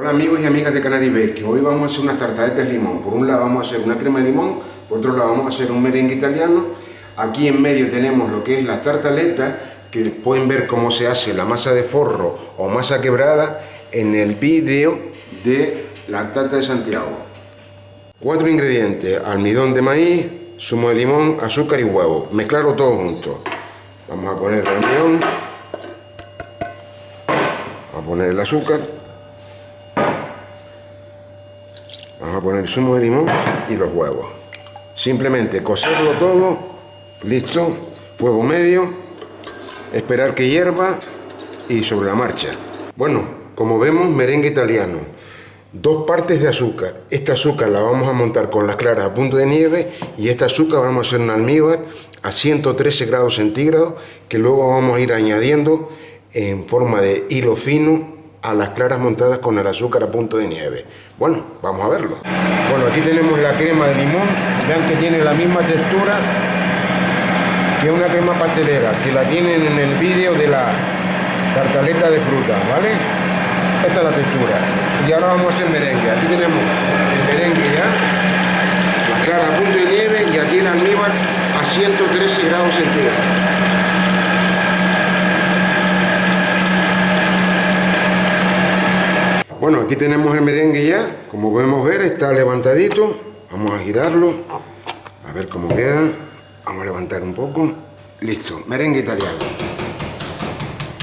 Hola amigos y amigas de Canary Bake, que hoy vamos a hacer unas tartaletas de limón. Por un lado vamos a hacer una crema de limón, por otro lado vamos a hacer un merengue italiano. Aquí en medio tenemos lo que es la tartaleta, que pueden ver cómo se hace la masa de forro o masa quebrada en el vídeo de la tarta de Santiago. 4 ingredientes: almidón de maíz, zumo de limón, azúcar y huevo. Mezclarlo todo junto. Vamos a poner el almidón, vamos a poner el azúcar, vamos a poner el zumo de limón y los huevos. Simplemente cocerlo todo, listo, fuego medio, esperar que hierva y sobre la marcha. Bueno, como vemos, merengue italiano. 2 partes de azúcar. Esta azúcar la vamos a montar con las claras a punto de nieve y esta azúcar vamos a hacer un almíbar a 113 grados centígrados que luego vamos a ir añadiendo en forma de hilo fino a las claras montadas con el azúcar a punto de nieve. Bueno, vamos a verlo. Bueno, aquí tenemos la crema de limón. Vean que tiene la misma textura que una crema pastelera, que la tienen en el vídeo de la tartaleta de fruta, ¿vale? Esta es la textura. Y ahora vamos a hacer merengue. Aquí tenemos el merengue ya, la clara a punto de nieve y aquí el almíbar a 113 grados centígrados. Bueno, aquí tenemos el merengue ya, como podemos ver está levantadito. Vamos a girarlo, a ver cómo queda. Vamos a levantar un poco. Listo, merengue italiano.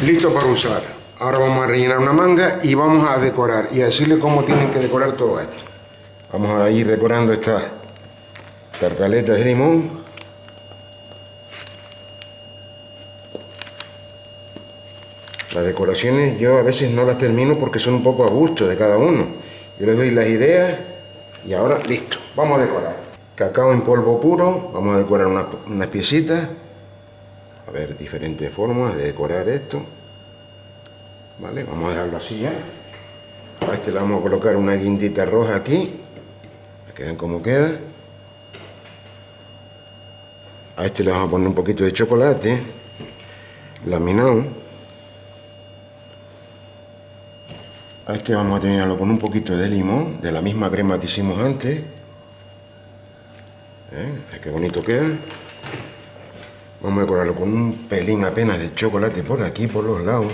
Listo para usar. Ahora vamos a rellenar una manga y vamos a decorar y a decirle cómo tienen que decorar todo esto. Vamos a ir decorando estas tartaletas de limón. Las decoraciones yo a veces no las termino porque son un poco a gusto de cada uno. Yo les doy las ideas y ahora listo, vamos a decorar. Cacao en polvo puro, vamos a decorar unas piecitas. A ver, diferentes formas de decorar esto. Vale, vamos a dejarlo así ya. A este le vamos a colocar una guindita roja aquí, para que vean cómo queda. A este le vamos a poner un poquito de chocolate laminado. A este vamos a terminarlo con un poquito de limón, de la misma crema que hicimos antes. Qué bonito queda. Vamos a decorarlo con un pelín apenas de chocolate por aquí, por los lados.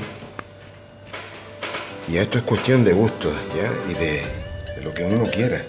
Y esto es cuestión de gustos, ¿ya? Y de lo que uno quiera.